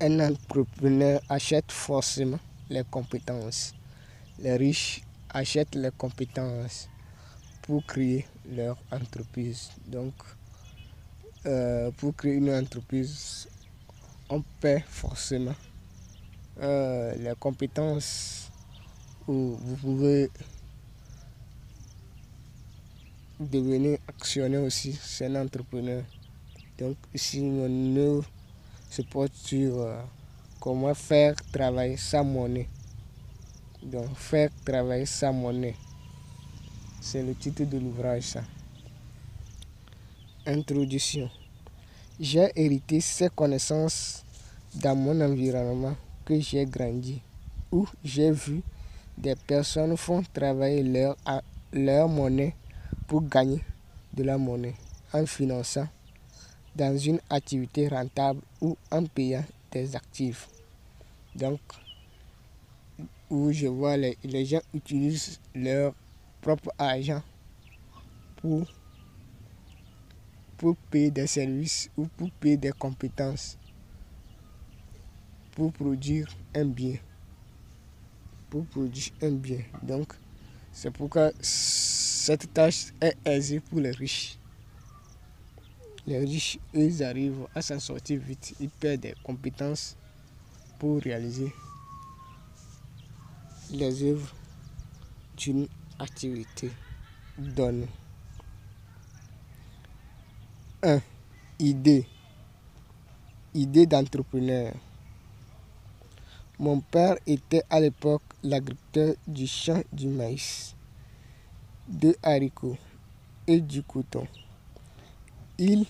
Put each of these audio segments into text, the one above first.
Un entrepreneur achète forcément les compétences. Les riches achètent les compétences pour créer leur entreprise. Donc, pour créer une entreprise, on paie forcément les compétences où vous pouvez devenir actionnaire aussi, c'est un entrepreneur. Donc ici, mon œuvre se porte sur comment faire travailler sa monnaie. Donc faire travailler sa monnaie, c'est le titre de l'ouvrage ça. Introduction. J'ai hérité ces connaissances dans mon environnement que j'ai grandi, où j'ai vu des personnes font travailler leur monnaie pour gagner de la monnaie en finançant dans une activité rentable ou en payant des actifs. Donc, où je vois les gens utilisent leur propre argent pour payer des services ou pour payer des compétences, pour produire un bien. Donc, c'est pourquoi cette tâche est aisée pour les riches. Les riches, eux, ils arrivent à s'en sortir vite. Ils perdent des compétences pour réaliser les œuvres d'une activité donnée. 1. Idée. Idée d'entrepreneur. Mon père était à l'époque l'agriculteur du champ du maïs, de haricots et du coton. Il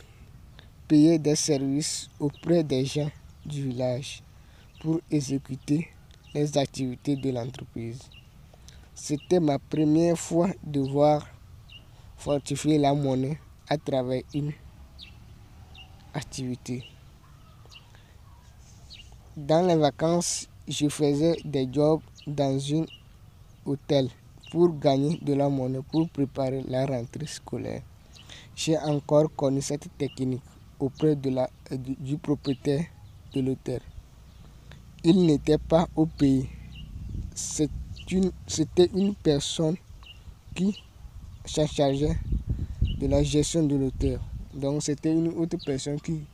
payait des services auprès des gens du village pour exécuter les activités de l'entreprise. C'était ma première fois de voir fortifier la monnaie à travers une activité. Dans les vacances, je faisais des jobs dans un hôtel pour gagner de la monnaie pour préparer la rentrée scolaire. J'ai encore connu cette technique auprès du propriétaire de l'hôtel. Il n'était pas au pays. C'était une personne qui se chargeait de la gestion de l'hôtel. Donc c'était une autre personne qui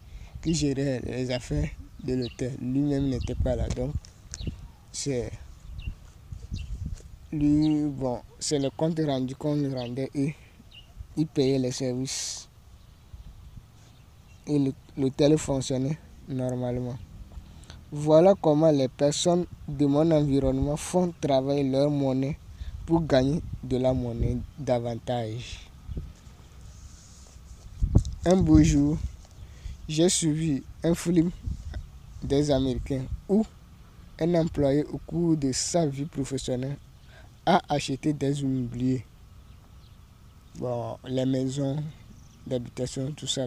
gérait les affaires de l'hôtel. Lui-même n'était pas là. Donc c'est le compte rendu qu'on lui rendait et il payait les services. Et l'hôtel fonctionnait normalement. Voilà comment les personnes de mon environnement font travailler leur monnaie pour gagner de la monnaie davantage. Un beau jour, j'ai suivi un film des Américains où un employé au cours de sa vie professionnelle a acheté des immobiliers, les maisons d'habitation, tout ça.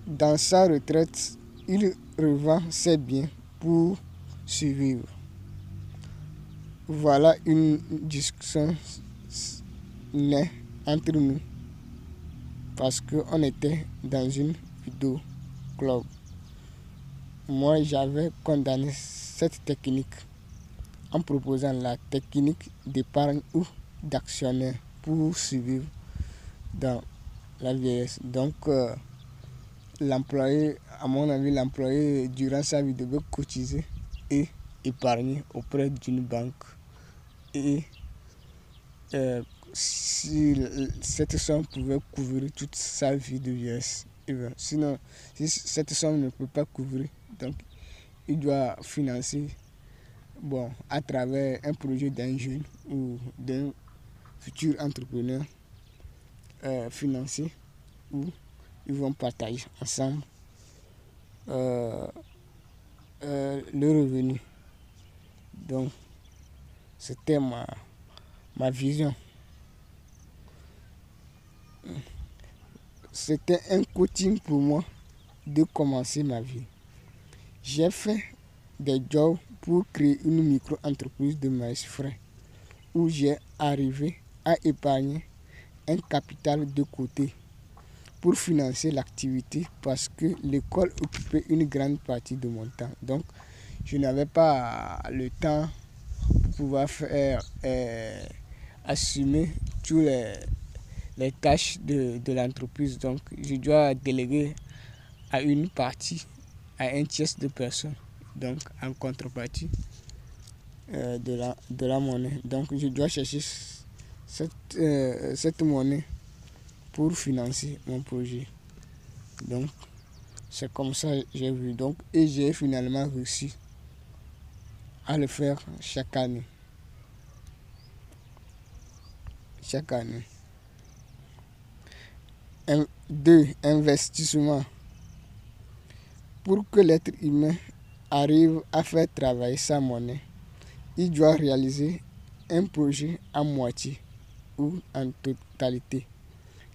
Dans sa retraite, il revend ses biens pour survivre. Voilà une discussion née entre nous parce qu'on était dans une vidéo club. Moi, j'avais condamné cette technique en proposant la technique d'épargne ou d'actionnaire pour survivre dans la vieillesse. Donc, l'employé, à mon avis, durant sa vie, devait cotiser et épargner auprès d'une banque. Et si cette somme pouvait couvrir toute sa vie de vieillesse. Sinon, si cette somme ne peut pas couvrir, donc il doit financer à travers un projet d'un jeune ou d'un futur entrepreneur financier où ils vont partager ensemble le revenu. Donc, c'était ma vision. C'était un coaching pour moi de commencer ma vie. J'ai fait des jobs pour créer une micro-entreprise de maïs frais où j'ai arrivé à épargner un capital de côté pour financer l'activité parce que l'école occupait une grande partie de mon temps. Donc, je n'avais pas le temps pour pouvoir faire, assumer tous les tâches de l'entreprise. Donc, je dois déléguer à une partie, à un tiers de personnes, donc en contrepartie de la monnaie. Donc, je dois chercher cette monnaie pour financer mon projet. Donc, c'est comme ça que j'ai vu. Donc, et j'ai finalement réussi à le faire chaque année. Chaque année. 2. Investissement. Pour que l'être humain arrive à faire travailler sa monnaie, il doit réaliser un projet à moitié ou en totalité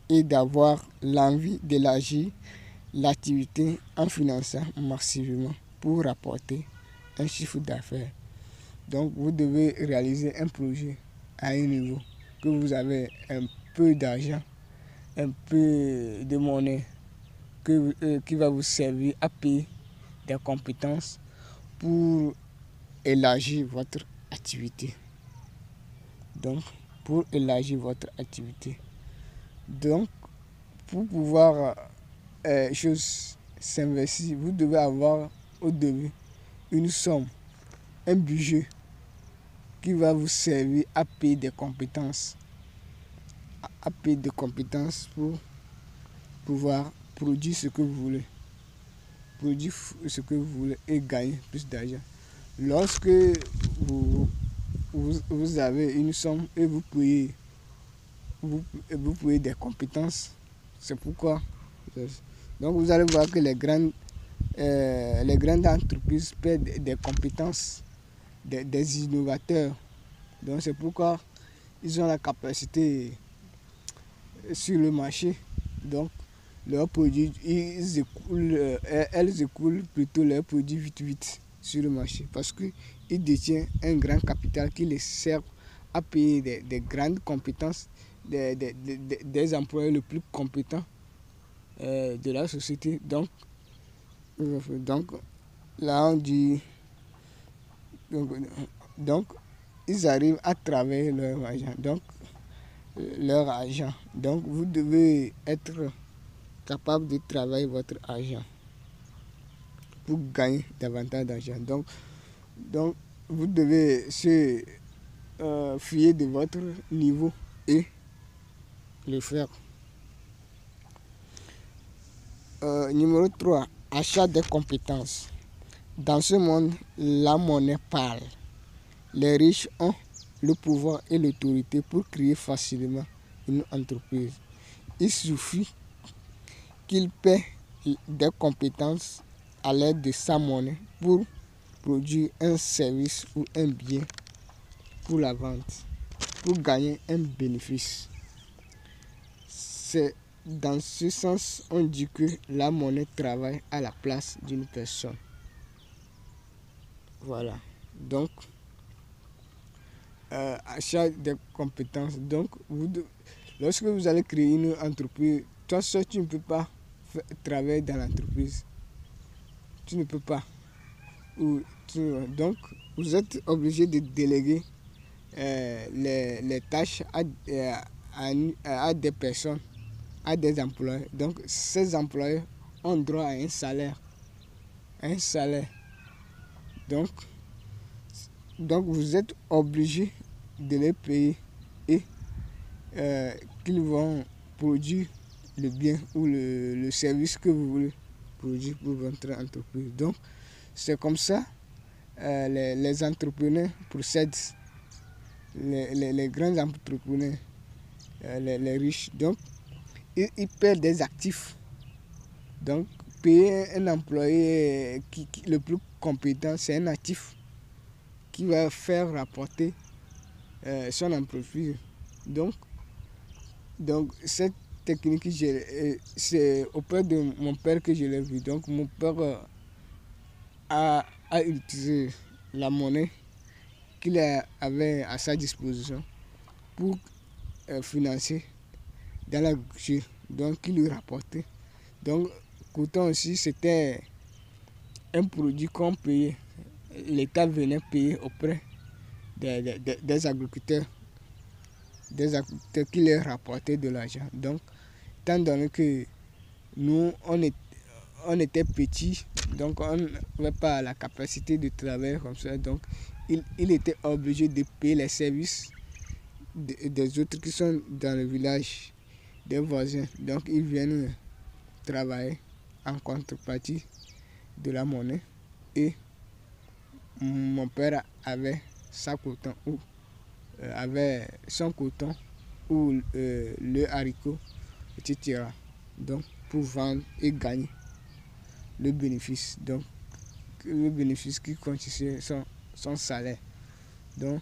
et d'avoir l'envie d'élargir l'activité en finançant massivement pour rapporter un chiffre d'affaires. Donc, vous devez réaliser un projet à un niveau que vous avez un peu d'argent, un peu de monnaie qui va vous servir à payer des compétences pour élargir votre activité. Donc, pour élargir votre activité. Donc, pour pouvoir s'investir, vous devez avoir au début une somme, un budget qui va vous servir à payer des compétences, pour pouvoir produire ce que vous voulez, et gagner plus d'argent. Lorsque vous avez une somme et vous payez des compétences, c'est pourquoi. Donc vous allez voir que les grandes entreprises perdent des compétences des innovateurs. Donc c'est pourquoi ils ont la capacité sur le marché. Donc leurs produits, elles écoulent plutôt leurs produits vite sur le marché parce qu'ils détiennent un grand capital qui les sert à payer des grandes compétences des employés les plus compétents de la société. Donc là on dit donc ils arrivent à travailler leur argent. Donc vous devez être capable de travailler votre argent pour gagner davantage d'argent. Donc vous devez se fier de votre niveau et le faire. Numéro 3, achat des compétences. Dans ce monde, la monnaie parle. Les riches ont le pouvoir et l'autorité pour créer facilement une entreprise. Il suffit qu'ils paient des compétences à l'aide de sa monnaie pour produire un service ou un bien pour la vente, pour gagner un bénéfice. C'est dans ce sens on dit que la monnaie travaille à la place d'une personne. Voilà. Donc, achat des compétences. Donc, lorsque vous allez créer une entreprise, toi seul, tu ne peux pas travailler dans l'entreprise. Tu ne peux pas. Donc, vous êtes obligé de déléguer les tâches à des personnes, à des employés. Donc, ces employés ont droit à un salaire. Donc vous êtes obligé de les payer et qu'ils vont produire le bien ou le service que vous voulez produire pour votre entreprise. Donc, c'est comme ça les entrepreneurs procèdent, les grands entrepreneurs, les riches. Donc, ils perdent des actifs. Donc, payer un employé le plus compétent, c'est un actif qui va faire rapporter son entreprise. Donc cette technique, c'est auprès de mon père que je l'ai vu. Donc, mon père a utilisé la monnaie qu'il avait à sa disposition pour financer dans l'agriculture. donc qui lui rapportait. Donc, coton aussi, c'était un produit qu'on payait. L'État venait payer auprès des agriculteurs qui leur rapportaient de l'argent. Donc, étant donné que nous, on était petits, donc on n'avait pas la capacité de travailler comme ça. Donc, il était obligé de payer les services des autres qui sont dans le village, des voisins. Donc, ils viennent travailler en contrepartie de la monnaie. Et mon père avait sa coton, ou avait son coton ou le haricot, etc. Donc, pour vendre et gagner le bénéfice. Donc, le bénéfice qui constitue son salaire. Donc,